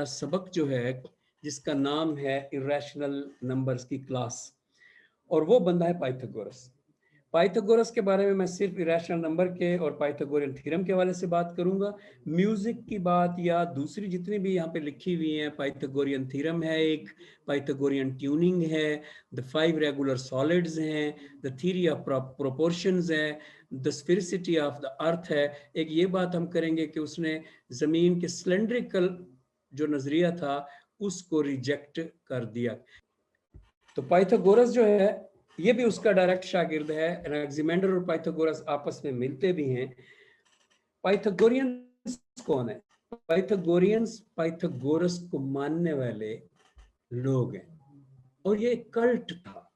सबक जो है जिसका नाम है इरेशनल नंबर्स की क्लास, और वो बंदा है पाइथागोरस। पाइथागोरस के बारे में मैं सिर्फ इरेशनल नंबर के और पाइथागोरियन थ्योरम के हवाले से बात करूंगा। म्यूजिक की बात या दूसरी जितनी भी यहाँ पे लिखी हुई हैं, पाइथागोरियन थ्योरम है, एक पाइथागोरियन ट्यूनिंग है, द 5 रेगुलर सॉलिड्स हैं, द थ्योरी ऑफ प्रोपोर्शंस है, the sphericity of the earth है। एक ये बात हम करेंगे कि उसने जमीन के सिलेंड्रिकल जो नजरिया था उसको रिजेक्ट कर दिया। तो पाइथागोरस जो है ये भी उसका डायरेक्ट शागिर्द है। एनाक्सिमेंडर और पाइथागोरस आपस में मिलते भी हैं। पाइथागोरियंस कौन है? पाइथागोरियंस पाइथागोरस को मानने वाले लोग हैं, और ये कल्ट था।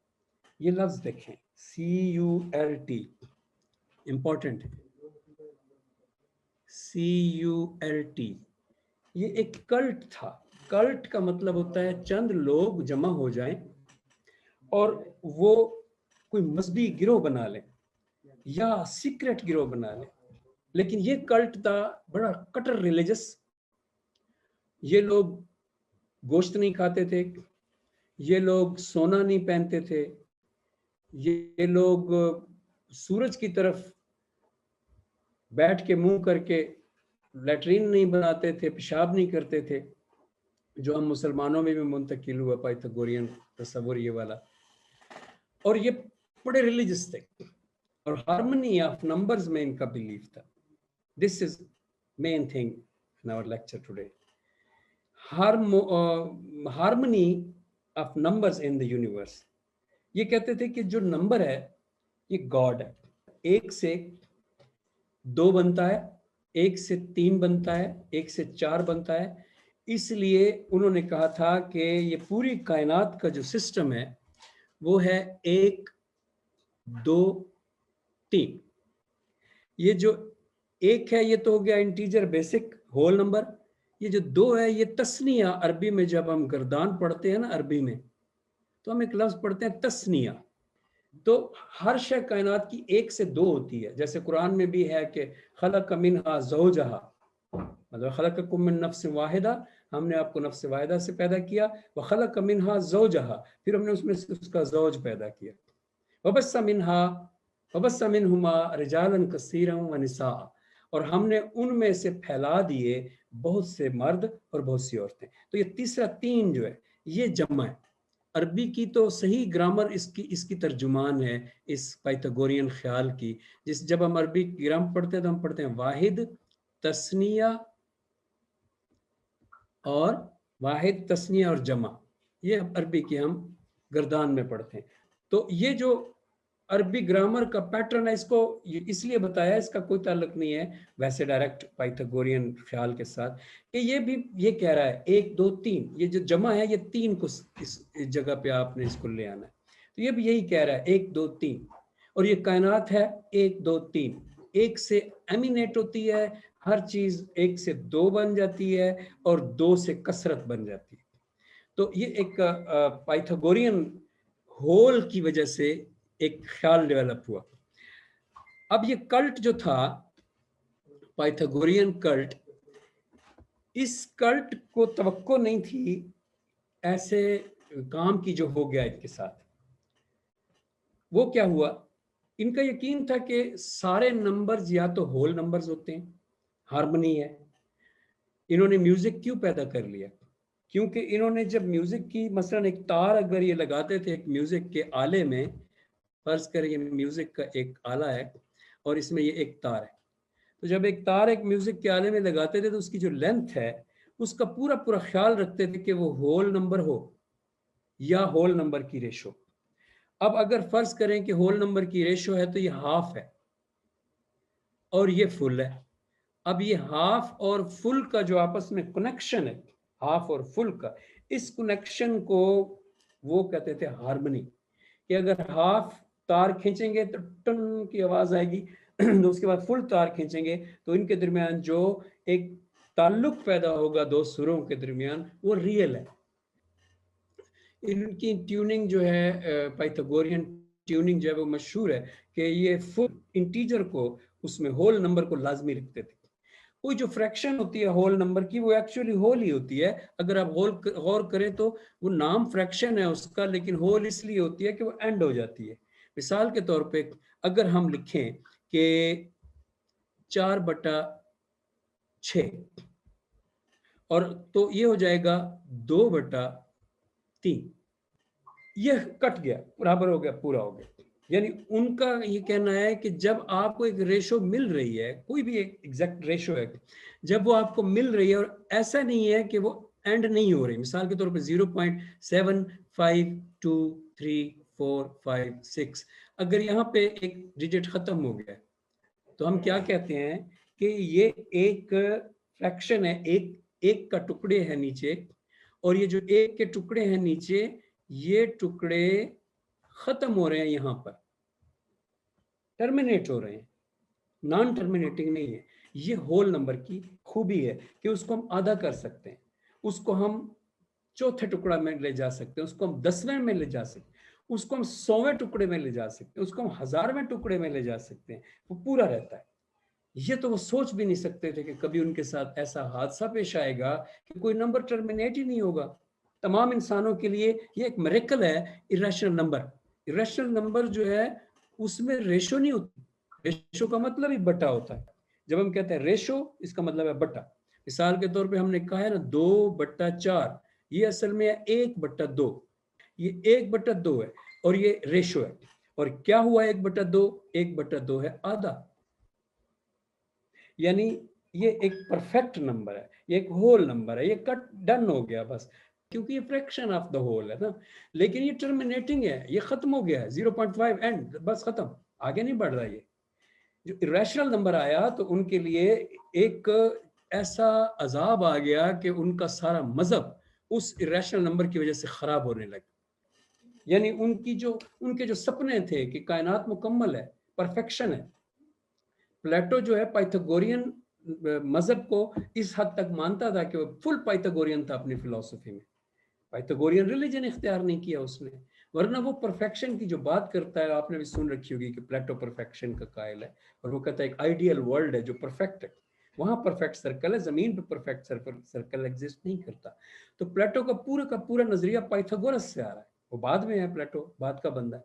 ये लफ्ज देखें, CULT, इंपॉर्टेंट है, CULT। ये एक कल्ट था। कल्ट का मतलब होता है चंद लोग जमा हो जाएं और वो कोई मजहबी गिरोह बना लें या सीक्रेट गिरोह बना लें। लेकिन ये कल्ट था बड़ा कटर रिलीजियस। ये लोग गोश्त नहीं खाते थे, ये लोग सोना नहीं पहनते थे, ये लोग सूरज की तरफ बैठ के मुंह करके लेटरिन नहीं बनाते थे, पेशाब नहीं करते थे, जो हम मुसलमानों में भी मुंतकिल हुआ पाइथागोरियन तस्वुर ये वाला। और ये बड़े रिलीजियस थे और हार्मनी ऑफ नंबर्स में इनका बिलीफ था। This is main thing in our lecture today, harmony of numbers in the universe. ये कहते थे कि जो नंबर है ये गॉड है। 1 से 2 बनता है, 1 से 3 बनता है, 1 से 4 बनता है। इसलिए उन्होंने कहा था कि ये पूरी कायनात का जो सिस्टम है वो है 1 2 3। ये जो 1 है ये तो हो गया इंटीजर बेसिक होल नंबर। ये जो 2 है ये तस्निया, अरबी में जब हम गर्दान पढ़ते हैं ना अरबी में, तो हम एक लफ्ज पढ़ते हैं तस्निया। तो हर शय कायनात की 1 से 2 होती है। जैसे कुरान में भी है कि खलक मिनहा ज़ौजहा, मतलब खलककुम मिन नफ्स वाहिदा, हमने आपको नफ्स वाहिदा से पैदा किया, व खलक मिनहा ज़ौजहा, फिर हमने उसमें से उसका ज़ौज पैदा किया, वबस्सा मिनहा वबस्सा मिनहुमा रिजालन कसीरन व निसा, और हमने उनमें से फैला दिए बहुत से मर्द और बहुत सी औरतें। तो ये तीसरा 3 जो है ये जमा है। अरबी की तो सही ग्रामर इसकी तर्जुमान है इस पाइथागोरियन ख्याल की। जब हम अरबी ग्रामर पढ़ते हैं तो हम पढ़ते हैं वाहिद, तस्निया और वाहिद, तस्निया और जमा। ये अरबी की हम गर्दान में पढ़ते हैं। तो ये जो अरबी ग्रामर का पैटर्न है, इसको इसलिए बताया, इसका कोई ताल्लुक नहीं है वैसे डायरेक्ट पाइथागोरियन ख्याल के साथ, कि ये भी ये कह रहा है 1 2 3, ये जो जमा है ये 3 को इस जगह पे आपने इसको ले आना है। तो ये भी यही कह रहा है 1 2 3, और ये कायनात है 1 2 3। 1 से एमिनेट होती है हर चीज, 1 से 2 बन जाती है और 2 से कसरत बन जाती है। तो ये एक पाइथागोरियन होल की वजह से एक ख्याल डेवलप हुआ। अब ये कल्ट जो था, पाइथागोरियन कल्ट, इस कल्ट को तवक्को नहीं थी ऐसे काम की जो हो गया इनके साथ। वो क्या हुआ, इनका यकीन था कि सारे नंबर्स या तो होल नंबर्स होते हैं, हार्मनी है। इन्होंने म्यूजिक क्यों पैदा कर लिया? क्योंकि इन्होंने जब म्यूजिक की, मसलन एक तार अगर ये लगाते थे एक म्यूजिक के आले में, फर्ज करें ये म्यूजिक का एक आला है और इसमें ये एक तार है, तो जब एक तार एक म्यूजिक के आले में लगाते थे तो उसकी जो लेंथ है उसका पूरा पूरा ख्याल रखते थे कि वो होल नंबर हो या होल नंबर की रेशो। अब अगर फर्ज करें कि होल नंबर की रेशो है तो ये हाफ है और ये फुल है। अब ये हाफ और फुल का जो आपस में कनेक्शन है, हाफ और फुल का, इस कनेक्शन को वो कहते थे हार्मनी। कि अगर हाफ तार खींचेंगे तो टन की आवाज आएगी, तो उसके बाद फुल तार खींचेंगे तो इनके दरमियान जो एक ताल्लुक पैदा होगा दो सुरों के दरमियान, वो रियल है। इनकी ट्यूनिंग जो है, पाइथागोरियन ट्यूनिंग जो है वो मशहूर है कि ये फुल इंटीजर को, उसमें होल नंबर को लाजमी रखते थे। कोई जो फ्रैक्शन होती है होल नंबर की वो एक्चुअली होल ही होती है। अगर आप गौर करें तो वो नाम फ्रैक्शन है उसका, लेकिन होल इसलिए होती है कि वो एंड हो जाती है। मिसाल के तौर पे अगर हम लिखें कि 4/6, और तो ये हो जाएगा 2/3, ये कट गया, बराबर हो गया, पूरा हो गया। यानी उनका ये कहना है कि जब आपको एक रेशो मिल रही है, कोई भी एक एग्जैक्ट रेशो है, जब वो आपको मिल रही है और ऐसा नहीं है कि वो एंड नहीं हो रही, मिसाल के तौर पे 0.752345 6, अगर यहाँ पे एक डिजिट खत्म हो गया तो हम क्या कहते हैं कि ये एक फ्रैक्शन है, एक एक का टुकड़े है नीचे, और ये जो एक के टुकड़े हैं नीचे, ये टुकड़े खत्म हो रहे हैं, यहां पर टर्मिनेट हो रहे हैं, नॉन टर्मिनेटिंग नहीं है। ये होल नंबर की खूबी है कि उसको हम आधा कर सकते हैं, उसको हम चौथे टुकड़ा में ले जा सकते हैं, उसको हम 10वें में ले जा सकते हैं, उसको हम 100वें टुकड़े में ले जा सकते हैं, उसको हम 1000वें टुकड़े में ले जा सकते हैं, वो पूरा रहता है। ये तो वो सोच भी नहीं सकते थे कि कभी उनके साथ ऐसा हादसा पेश आएगा कि कोई नंबर टर्मिनेट ही नहीं होगा। तमाम इंसानों के लिए ये एक मिरेकल है। इरेशनल नंबर, इरेशनल नंबर जो है उसमें रेशो नहीं होती। रेशो का मतलब ही बटा होता है। जब हम कहते हैं रेशो, इसका मतलब है बटा। मिसाल के तौर पे हमने कहा है ना 2/4, ये असल में है 1/2। ये 1/2 है और ये रेशो है। और क्या हुआ 1/2? 1/2 है आधा। यानी ये एक परफेक्ट नंबर है, ये एक होल नंबर है, ये कट डन हो गया बस, क्योंकि ये फ्रैक्शन ऑफ द होल है ना। लेकिन ये टर्मिनेटिंग है, ये खत्म हो गया है, 0.5 एंड, बस खत्म, आगे नहीं बढ़ रहा। ये जो इरेशनल नंबर आया तो उनके लिए एक ऐसा अजाब आ गया कि उनका सारा मजहब उस इरेशनल नंबर की वजह से खराब होने लगा। यानी उनके जो सपने थे कि कायनात मुकम्मल है, परफेक्शन है। प्लेटो जो है पाइथागोरियन मजहब को इस हद तक मानता था कि वो फुल पाइथागोरियन था अपनी फिलॉसफी में। पाइथागोरियन रिलीजन इख्तियार नहीं किया उसने, वरना वो परफेक्शन की जो बात करता है, आपने भी सुन रखी होगी कि प्लेटो परफेक्शन का कायल है, और वो कहता है एक आइडियल वर्ल्ड है जो परफेक्ट है, वहां परफेक्ट सर्कल है, जमीन पे परफेक्ट सर्कल एग्जिस्ट नहीं करता। तो प्लेटो का पूरा नजरिया पाइथागोरस से आ रहा है, वो बाद में है, प्लेटो बाद का बंदा है।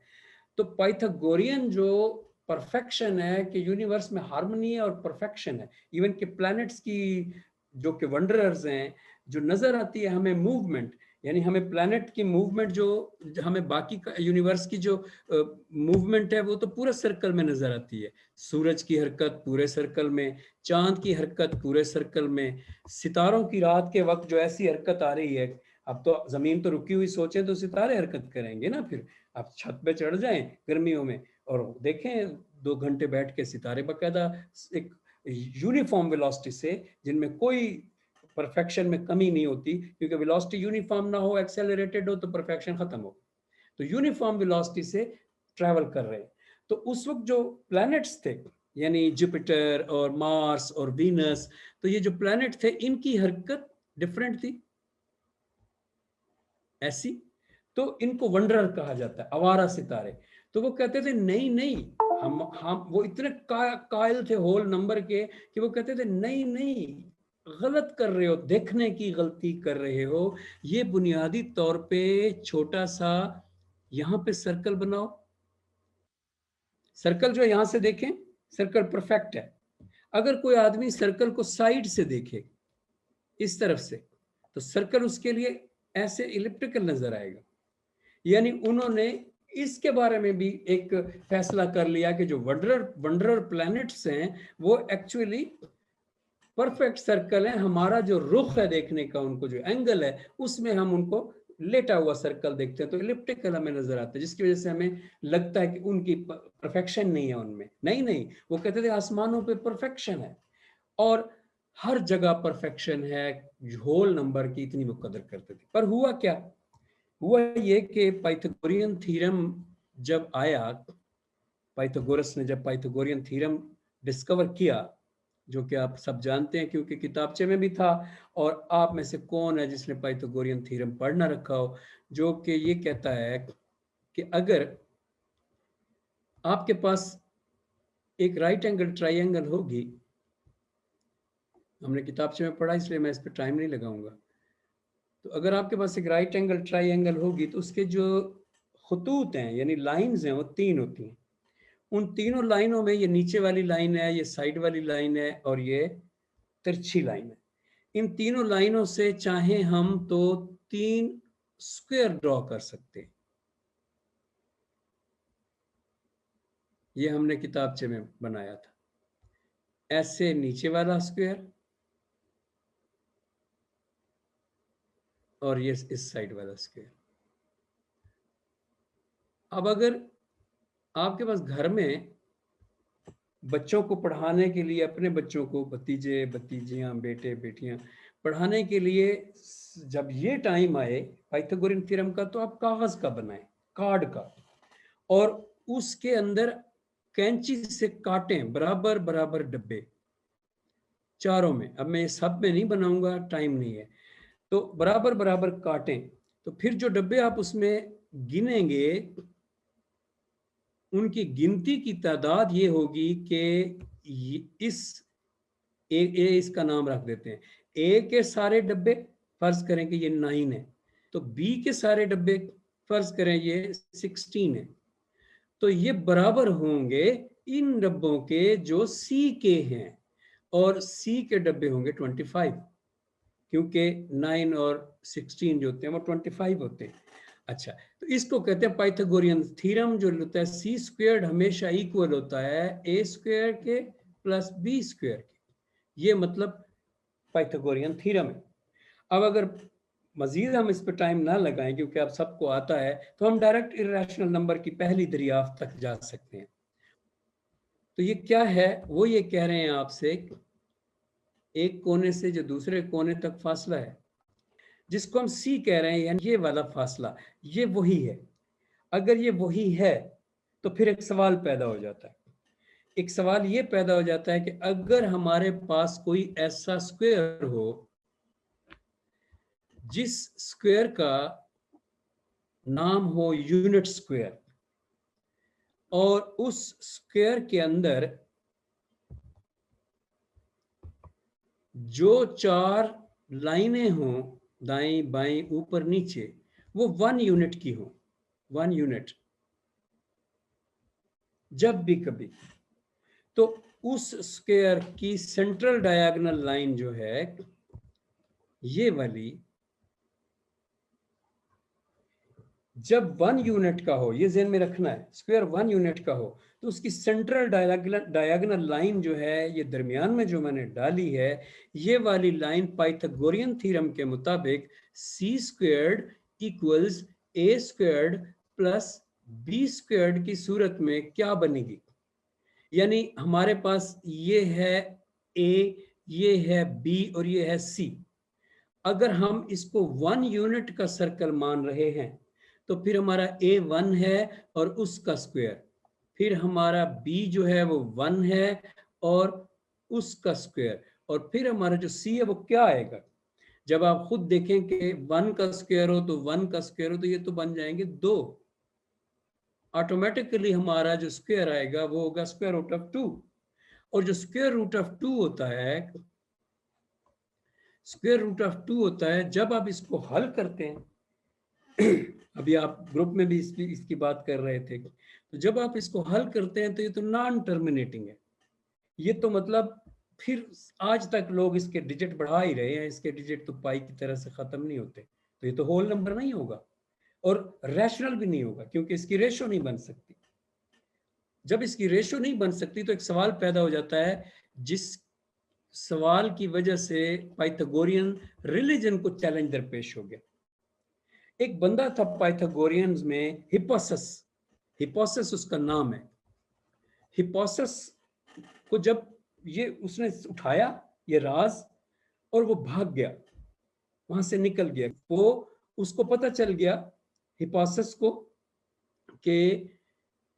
तो पाइथागोरियन जो परफेक्शन है कि यूनिवर्स में हार्मनी है और परफेक्शन है, इवन के प्लैनेट्स की जो कि वंडरर्स हैं, जो नजर आती है हमें मूवमेंट, यानी हमें प्लैनेट की मूवमेंट जो हमें बाकी यूनिवर्स की जो मूवमेंट है वो तो पूरे सर्कल में नजर आती है। सूरज की हरकत पूरे सर्कल में, चांद की हरकत पूरे सर्कल में, सितारों की रात के वक्त जो ऐसी हरकत आ रही है, अब तो जमीन तो रुकी हुई, सोचें तो सितारे हरकत करेंगे ना। फिर आप छत पे चढ़ जाएं गर्मियों में और देखें 2 घंटे बैठ के सितारे बकायदा एक यूनिफॉर्म वेलोसिटी से, जिनमें कोई परफेक्शन में कमी नहीं होती, क्योंकि वेलोसिटी यूनिफॉर्म ना हो, एक्सेलरेटेड हो, तो परफेक्शन खत्म हो। तो यूनिफॉर्म वेलोसिटी से ट्रैवल कर रहे हैं। तो उस वक्त जो प्लैनेट्स थे, यानी जुपिटर और मार्स और वीनस, तो ये जो प्लैनेट थे इनकी हरकत डिफरेंट थी ऐसी, तो इनको वंडरर कहा जाता है, आवारा सितारे। तो वो कहते थे नहीं नहीं, हम वो इतने कायल थे होल नंबर के कि वो कहते थे नहीं नहीं, गलत कर रहे हो, देखने की गलती कर रहे हो। ये बुनियादी तौर पे छोटा सा यहां पे सर्कल बनाओ, सर्कल जो यहां से देखें, सर्कल परफेक्ट है। अगर कोई आदमी सर्कल को साइड से देखे, इस तरफ से, तो सर्कल उसके लिए ऐसे इलिप्टिकल नजर आएगा। यानी उन्होंने इसके बारे में भी एक फैसला कर लिया कि जो वंडरर वंडरर प्लैनेट्स हैं वो एक्चुअली परफेक्ट सर्कल है। हमारा जो रुख है देखने का, उनको जो एंगल है, उसमें हम उनको लेटा हुआ सर्कल देखते हैं तो इलिप्टिकल हमें नजर आता है, जिसकी वजह से हमें लगता है कि उनकी परफेक्शन नहीं है उनमें। नहीं नहीं, वो कहते थे आसमानों पे परफेक्शन है और हर जगह परफेक्शन है। होल नंबर की इतनी वो कदर करते थे। पर हुआ क्या? हुआ ये कि पाइथागोरियन थ्योरम जब आया, पाइथागोरस ने जब पाइथागोरियन थ्योरम डिस्कवर किया, जो कि आप सब जानते हैं क्योंकि किताबचे में भी था, और आप में से कौन है जिसने पाइथागोरियन थ्योरम पढ़ ना रखा हो, जो कि ये कहता है कि अगर आपके पास एक राइट एंगल ट्राइंगल होगी हमने किताबचे में पढ़ा, इसलिए मैं इस पर टाइम नहीं लगाऊंगा। तो अगर आपके पास एक राइट एंगल ट्राइंगल होगी तो उसके जो खतूत हैं यानी लाइंस हैं वो 3 होती हैं। उन तीनों लाइनों में ये नीचे वाली लाइन है, ये साइड वाली लाइन है और ये तिरछी लाइन है। इन तीनों लाइनों से चाहे हम तो 3 स्क्वायर ड्रॉ कर सकते हैं। ये हमने किताबचे में बनाया था। ऐसे नीचे वाला स्क्वायर और ये इस साइड वाला स्क्वायर। अब अगर आपके पास घर में बच्चों को पढ़ाने के लिए, अपने बच्चों को, भतीजे भतीजियां, बेटे बेटियां पढ़ाने के लिए जब ये टाइम आए पाइथागोरियन थ्योरम का, तो आप कागज का बनाएं, कार्ड का, और उसके अंदर कैंची से काटें बराबर बराबर डब्बे चारों में। अब मैं ये सब में नहीं बनाऊंगा, टाइम नहीं है, तो बराबर बराबर काटें। तो फिर जो डब्बे आप उसमें गिनेंगे, उनकी गिनती की तादाद ये होगी कि इस ए इसका नाम रख देते हैं। ए के सारे डब्बे फर्ज करें कि ये 9 है, तो बी के सारे डब्बे फर्ज करें ये 16 है, तो ये बराबर होंगे इन डब्बों के जो सी के हैं, और सी के डब्बे होंगे 25, क्योंकि 9 और 16 जो होते हैं वो 25 होते हैं। अच्छा, तो इसको कहते हैं पाइथागोरियन थ्योरम, जो होता है सी स्क्वायर्ड हमेशा इक्वल होता है ए स्क्वायर के प्लस बी स्क्वायर के। ये मतलब पाइथागोरियन थ्योरम है। अब अगर मजीद हम इस पर टाइम ना लगाएं, क्योंकि आप सबको आता है, तो हम डायरेक्ट इर्रेशनल नंबर की पहली दरियाफ्त तक जा सकते हैं। तो ये क्या है, वो ये कह रहे हैं आपसे, एक कोने से जो दूसरे कोने तक फासला है, जिसको हम सी कह रहे हैं, यानी ये वाला फासला, ये वही है। अगर ये वही है तो फिर एक सवाल पैदा हो जाता है। एक सवाल ये पैदा हो जाता है कि अगर हमारे पास कोई ऐसा स्क्वायर हो जिस स्क्वायर का नाम हो यूनिट स्क्वायर, और उस स्क्वायर के अंदर जो 4 लाइनें हों, दाएं बाएं ऊपर नीचे, वो 1 यूनिट की हो, 1 यूनिट जब भी कभी, तो उस स्क्वायर की सेंट्रल डायगोनल लाइन जो है ये वाली, जब 1 यूनिट का हो, ये ज़हन में रखना है, स्क्वायर 1 यूनिट का हो, तो उसकी सेंट्रल डायगोनल लाइन जो है, ये दरमियान में जो मैंने डाली है, ये वाली लाइन पाइथागोरियन थ्योरम के मुताबिक सी squared equals a squared plus B squared की सूरत में क्या बनेगी। यानी हमारे पास ये है ए, ये है बी और ये है सी। अगर हम इसको 1 यूनिट का सर्कल मान रहे हैं, तो फिर हमारा ए 1 है और उसका स्क्वायर, फिर हमारा बी जो है वो 1 है और उसका स्क्वायर, और फिर हमारा जो सी है वो क्या आएगा। जब आप खुद देखें कि 1 का स्क्वायर हो तो 1 का स्क्वायर हो, तो ये तो बन जाएंगे 2। ऑटोमेटिकली हमारा जो स्क्वायर आएगा वो होगा स्क्वायर रूट ऑफ 2। और जो स्क्वायर रूट ऑफ 2 होता है, स्क्वायर रूट ऑफ 2 होता है, जब आप इसको हल करते हैं, अभी आप ग्रुप में भी इसकी बात कर रहे थे, तो जब आप इसको हल करते हैं तो ये तो नॉन टर्मिनेटिंग है। ये तो मतलब फिर आज तक लोग इसके डिजिट बढ़ा ही रहे हैं, इसके डिजिट तो पाई की तरह से खत्म नहीं होते, तो ये तो होल नंबर नहीं होगा और रैशनल भी नहीं होगा, क्योंकि इसकी रेशो नहीं बन सकती। जब इसकी रेशो नहीं बन सकती तो एक सवाल पैदा हो जाता है, जिस सवाल की वजह से पाइथागोरियन रिलीजन को चैलेंज दरपेश हो गया। एक बंदा था पाइथागोरियंस में, हिप्पासस, हिप्पासस उसका नाम है। हिप्पासस को जब ये उसने उठाया ये राज, और वो भाग गया, वहां से निकल गया, वो उसको पता चल गया हिप्पासस को कि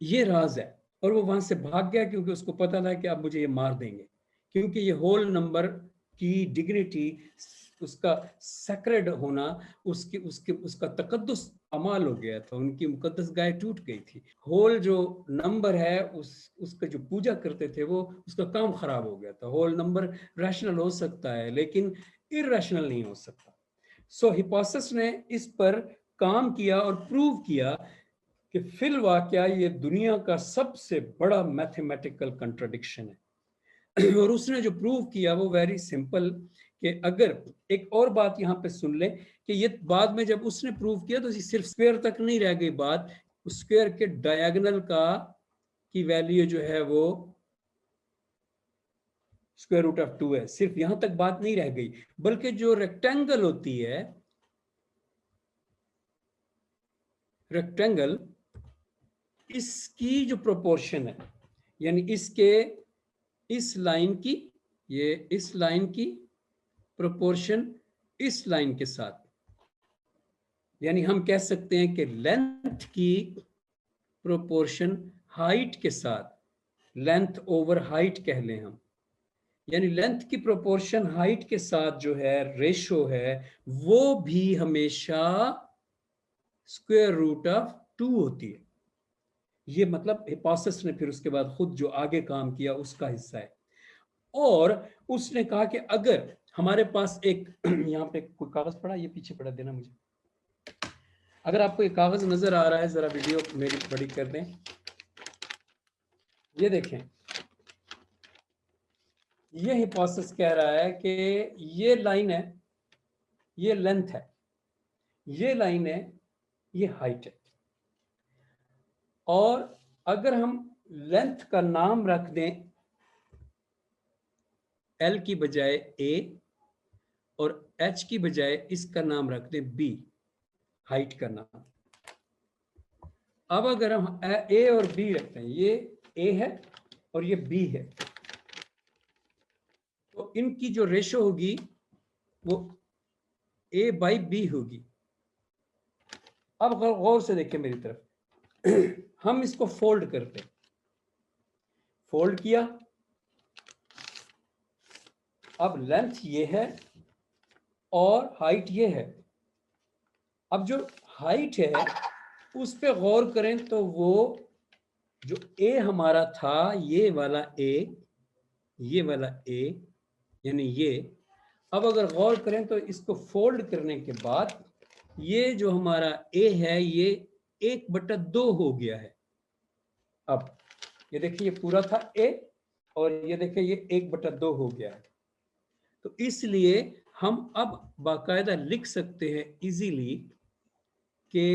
ये राज है, और वो वहां से भाग गया, क्योंकि उसको पता था कि अब मुझे ये मार देंगे, क्योंकि ये होल नंबर की डिग्निटी उसका सेक्रेड होना, उसकी उसके उसका तकद्दुस अमाल हो गया था, उनकी मुकद्दस गाय टूट गई थी। होल जो नंबर है उसका जो पूजा करते थे वो उसका काम खराब हो गया था। होल नंबर रैशनल हो सकता है लेकिन इरैशनल नहीं हो सकता। सो हिपोसिस ने इस पर काम किया और प्रूव किया कि फिल वाकया ये दुनिया का सबसे बड़ा मैथमेटिकल कंट्राडिक्शन है। और उसने जो प्रूव किया वो वेरी सिंपल, कि अगर एक और बात यहाँ पे सुन ले कि ये बाद में जब उसने प्रूव किया तो सिर्फ स्क्वायर तक नहीं रह गई बात, स्क्वायर के डायगोनल का की वैल्यू जो है वो स्क्वायर रूट ऑफ 2 है। सिर्फ यहां तक बात नहीं रह गई, बल्कि जो रेक्टेंगल होती है, रेक्टेंगल, इसकी जो प्रोपोर्शन है, यानी इसके इस लाइन की, ये इस लाइन की प्रोपोर्शन इस लाइन के साथ, यानी हम कह सकते हैं कि लेंथ की प्रोपोर्शन हाइट के साथ, लेंथ ओवर हाइट कह लें हम, यानी लेंथ की प्रोपोर्शन हाइट के साथ जो है रेशो है वो भी हमेशा स्क्वायर रूट ऑफ 2 होती है। ये मतलब हिपोसिस ने फिर उसके बाद खुद जो आगे काम किया उसका हिस्सा है। और उसने कहा कि अगर हमारे पास एक यहाँ पे कोई कागज पड़ा, ये पीछे पड़ा देना मुझे, अगर आपको एक कागज नजर आ रहा है जरा वीडियो मेरी बड़ी कर दें। ये देखें, ये हिपोसिस कह रहा है कि ये लाइन है, ये लेंथ है, ये लाइन है, ये हाइट है, और अगर हम लेंथ का नाम रख दें एल की बजाय ए और एच की बजाय इसका नाम रख दें बी, हाइट का नाम। अब अगर हम ए और बी रखते हैं, ये ए है और ये बी है, तो इनकी जो रेशो होगी वो ए बाई बी होगी। अब गौर से देखिए मेरी तरफ, हम इसको फोल्ड करते हैं, फोल्ड किया, अब लेंथ ये है और हाइट ये है। अब जो हाइट है उस पे गौर करें तो वो जो ए हमारा था, ये वाला ए, ये वाला ए, यानी ये, अब अगर गौर करें तो इसको फोल्ड करने के बाद ये जो हमारा ए है ये 1/2 हो गया है। अब ये देखिए ये पूरा था ए और ये देखिए ये 1/2 हो गया है। तो इसलिए हम अब बाकायदा लिख सकते हैं इजीली कि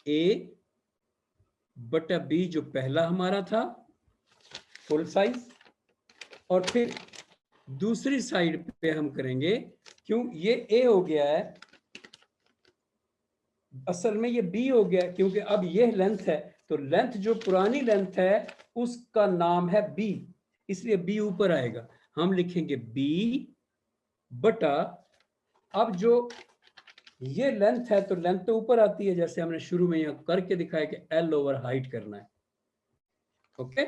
ए बटा बी जो पहला हमारा था फुल साइज, और फिर दूसरी साइड पे हम करेंगे, क्यों ये ए हो गया है, असल में ये बी हो गया क्योंकि अब ये लेंथ है, तो लेंथ जो पुरानी लेंथ है उसका नाम है बी, इसलिए बी ऊपर आएगा। हम लिखेंगे बी बटा, अब जो ये लेंथ है तो लेंथ तो ऊपर आती है, जैसे हमने शुरू में यहां करके दिखाया कि एल ओवर हाइट करना है। ओके,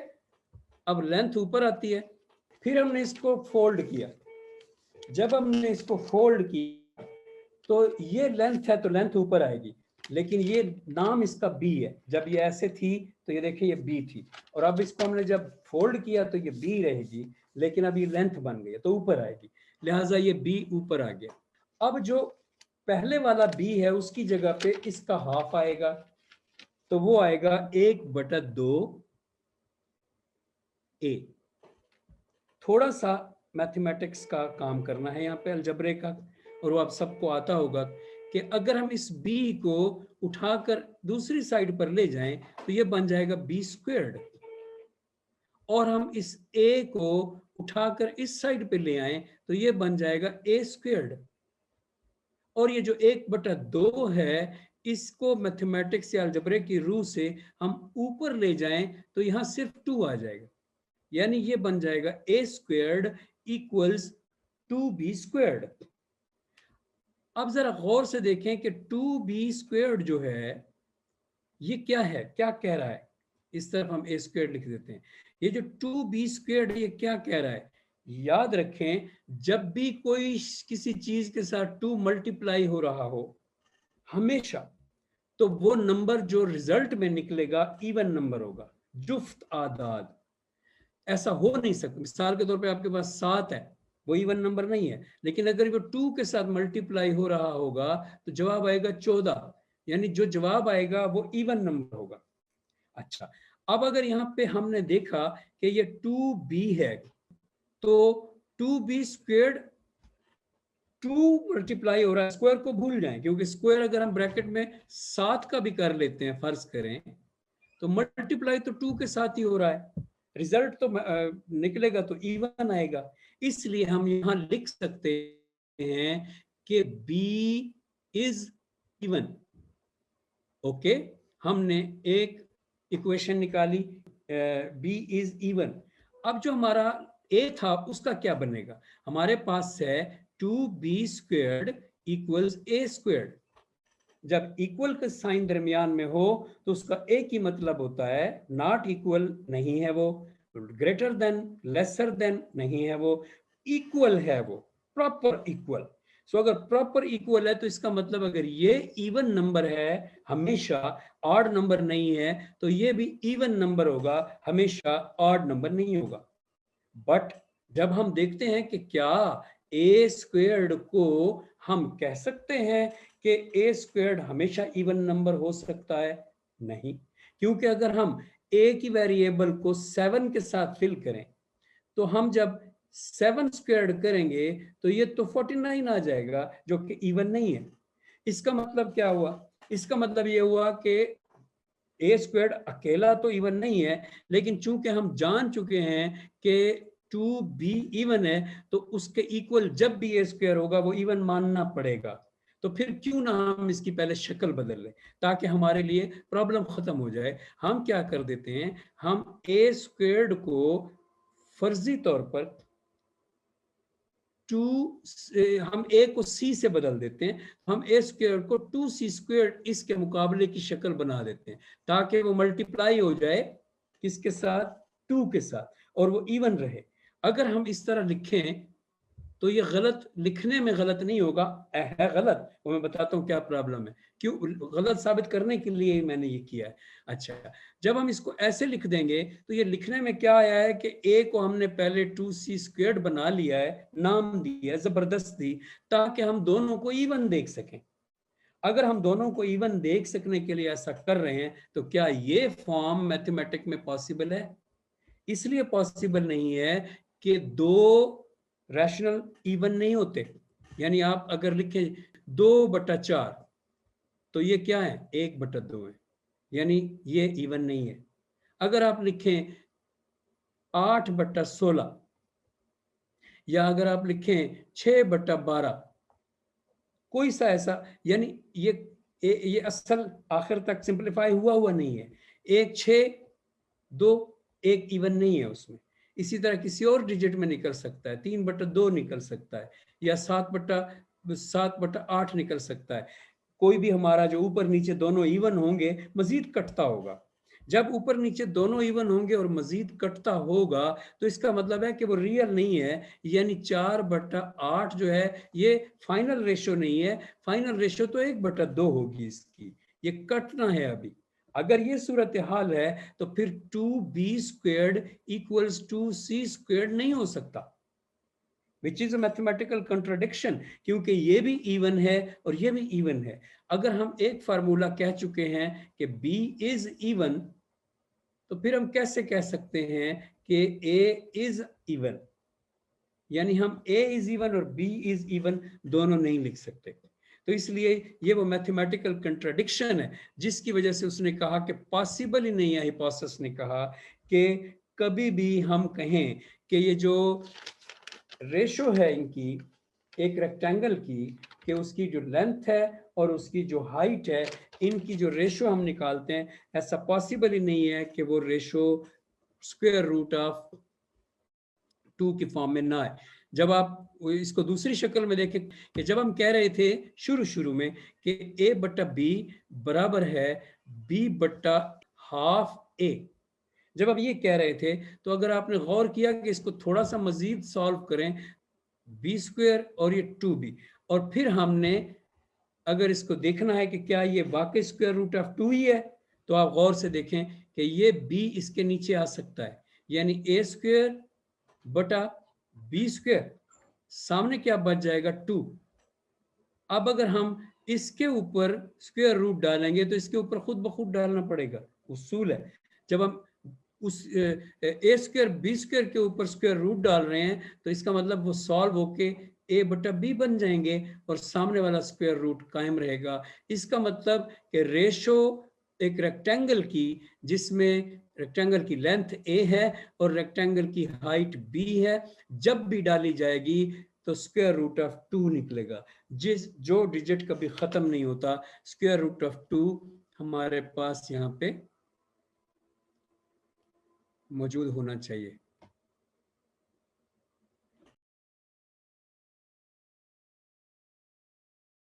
अब लेंथ ऊपर आती है, फिर हमने इसको फोल्ड किया, जब हमने इसको फोल्ड किया तो ये लेंथ है तो लेंथ ऊपर आएगी, लेकिन ये नाम इसका बी है। जब ये ऐसे थी तो ये देखिए ये बी थी, और अब इसको हमने जब फोल्ड किया तो ये बी रहेगी, लेकिन अब ये लेंथ बन गई तो ऊपर आएगी, लिहाजा ये बी ऊपर आ गया। अब जो पहले वाला बी है उसकी जगह पे इसका हाफ आएगा, तो वो आएगा 1/2 ए। थोड़ा सा मैथमेटिक्स का काम करना है यहाँ पे, अलजबरे का, और वो आप सबको आता होगा कि अगर हम इस b को उठाकर दूसरी साइड पर ले जाएं तो ये बन जाएगा b², और हम इस a को उठाकर इस साइड पे ले आए तो ये बन जाएगा a², और ये जो 1/2 है इसको मैथमेटिक्स या अलजबरे की रूह से हम ऊपर ले जाएं तो यहाँ सिर्फ 2 आ जाएगा, यानी ये बन जाएगा a² इक्वल्स 2b²। अब जरा गौर से देखें कि 2b² जो है ये क्या है, क्या कह रहा है, इस तरफ हम a² लिख देते हैं, ये जो 2b² ये क्या कह रहा है, याद रखें, जब भी कोई किसी चीज के साथ 2 मल्टीप्लाई हो रहा हो हमेशा, तो वो नंबर जो रिजल्ट में निकलेगा इवन नंबर होगा, जुफ्त आदाद। ऐसा हो नहीं सकता। मिसाल के तौर पे आपके पास 7 है, वो इवन नंबर नहीं है, लेकिन अगर वो 2 के साथ मल्टीप्लाई हो रहा होगा तो जवाब आएगा 14, यानी जो जवाब आएगा वो इवन नंबर होगा। अच्छा, अब अगर यहाँ पे हमने देखा कि ये 2b है, तो 2b स्क्वेयर्ड 2 मल्टीप्लाई हो रहा है, स्क्वायर को भूल जाएं, क्योंकि स्क्वायर अगर हम ब्रैकेट में 7 का भी कर लेते हैं, फर्ज करें, तो मल्टीप्लाई तो 2 के साथ ही हो रहा है, रिजल्ट तो निकलेगा तो इवन आएगा। इसलिए हम यहाँ लिख सकते हैं कि b इज इवन। ओके, हमने एक इक्वेशन निकाली, b इज इवन। अब जो हमारा a था उसका क्या बनेगा? हमारे पास है 2b squared equals a squared. जब इक्वल का साइन दरमियान में हो तो उसका एक ही मतलब होता है, नॉट इक्वल नहीं है वो, ग्रेटर देन लेसर देन नहीं है वो, इक्वल है वो, प्रॉपर इक्वल। सो अगर प्रॉपर इक्वल है तो इसका मतलब अगर ये इवन नंबर है हमेशा, ऑड नंबर नहीं है, तो ये भी इवन नंबर होगा, हमेशा ऑड नंबर नहीं होगा। बट जब हम देखते हैं कि क्या ए स्क्वेयर्ड को हम कह सकते हैं कि ए स्क्वेयर्ड हमेशा इवन नंबर हो सकता है? नहीं, क्योंकि अगर हम ए की वेरिएबल को 7 के साथ फिल करें तो हम जब 7 स्क्वेयर्ड करेंगे तो ये तो 49 आ जाएगा, जो कि इवन नहीं है। इसका मतलब क्या हुआ? इसका मतलब ये हुआ कि ए स्क्वेयर्ड अकेला तो इवन नहीं है, लेकिन चूंकि हम जान चुके हैं कि 2b इवन है, तो उसके इक्वल जब भी ए स्क्वायर होगा वो इवन मानना पड़ेगा। तो फिर क्यों ना हम इसकी पहले शक्ल बदल लें ताकि हमारे लिए प्रॉब्लम खत्म हो जाए। हम क्या कर देते हैं, हम ए स्क्वेयर्ड को फर्जी तौर पर 2, हम ए को सी से बदल देते हैं, हम ए स्क्वेयर को 2c स्क्वेयर इसके मुकाबले की शक्ल बना देते हैं, ताकि वो मल्टीप्लाई हो जाए किसके साथ? 2 के साथ, और वो इवन रहे। अगर हम इस तरह लिखें तो ये गलत, लिखने में गलत नहीं होगा, है गलत, वो मैं बताता हूँ क्या प्रॉब्लम है, क्यों गलत साबित करने के लिए मैंने ये किया है। अच्छा, जब हम इसको ऐसे लिख देंगे तो ये लिखने में क्या आया है कि a को हमने पहले 2c स्क्वेयर्ड बना लिया है, नाम दिया है जबरदस्ती, ताकि हम दोनों को इवन देख सकें। अगर हम दोनों को इवन देख सकने के लिए ऐसा कर रहे हैं तो क्या ये फॉर्म मैथमेटिक्स में पॉसिबल है? इसलिए पॉसिबल नहीं है कि दो रैशनल इवन नहीं होते। यानी आप अगर लिखें 2/4 तो ये क्या है? 1/2 है, यानी ये इवन नहीं है। अगर आप लिखें 8/16 या अगर आप लिखें 6/12, कोई सा ऐसा, यानी ये असल आखिर तक सिंपलीफाई हुआ नहीं है। 1 6 2 1 इवन नहीं है उसमें। इसी तरह किसी और डिजिट में निकल सकता है, 3/2 निकल सकता है, या 7/8 निकल सकता है। कोई भी हमारा जो ऊपर नीचे दोनों इवन होंगे, मजीद कटता होगा। जब ऊपर नीचे दोनों इवन होंगे और मजीद कटता होगा तो इसका मतलब है कि वो रियल नहीं है, यानी 4/8 जो है ये फाइनल रेशो नहीं है। फाइनल रेशो तो 1/2 होगी इसकी, ये कटना है अभी। अगर ये सूरत हाल है तो फिर 2b squared equals 2c squared नहीं हो सकता, which is a mathematical contradiction, क्योंकि ये भी इवन है और ये भी इवन है। अगर हम एक फार्मूला कह चुके हैं कि b इज इवन, तो फिर हम कैसे कह सकते हैं कि a इज इवन? यानी हम a इज इवन और b इज इवन दोनों नहीं लिख सकते। तो इसलिए ये वो मैथमेटिकल कंट्राडिक्शन है जिसकी वजह से उसने कहा कि पॉसिबल ही नहीं है, हिपोसिस ने कहा कि कभी भी हम कहें कि ये जो रेशो है इनकी, एक रेक्टेंगल की, कि उसकी जो लेंथ है और उसकी जो हाइट है, इनकी जो रेशो हम निकालते हैं, ऐसा पॉसिबल ही नहीं है कि वो रेशो स्क्वायर रूट ऑफ 2 की फॉर्म में ना आए। जब आप इसको दूसरी शक्ल में देखें कि जब हम कह रहे थे शुरू में कि a/b बराबर है b/½ a, जब आप ये कह रहे थे तो अगर आपने गौर किया कि इसको थोड़ा सा मजीद सॉल्व करें, बी स्क्वायर और ये 2b, और फिर हमने अगर इसको देखना है कि क्या ये वाकई स्क्वायर रूट ऑफ 2 ही है, तो आप गौर से देखें कि ये b इसके नीचे आ सकता है, यानी ए स्क्वायर बटा बी स्क्वायर, सामने क्या बच जाएगा 2। अब अगर हम इसके ऊपर स्क्वायर रूट डालेंगे तो इसके ऊपर खुद ब खुद डालना पड़ेगा, उसूल है। जब हम उस ए स्क्वायर बी स्क्वायर के ऊपर स्क्वायर रूट डाल रहे हैं तो इसका मतलब वो सॉल्व होके ए बटा बी बन जाएंगे और सामने वाला स्क्वायर रूट कायम रहेगा। इसका मतलब कि रेशो एक रेक्टेंगल की, जिसमें रेक्टेंगल की लेंथ ए है और रेक्टेंगल की हाइट बी है, जब भी डाली जाएगी तो स्क्वायर रूट ऑफ 2 निकलेगा, जो डिजिट कभी खत्म नहीं होता। स्क्वायर रूट ऑफ 2 हमारे पास यहाँ पे मौजूद होना चाहिए।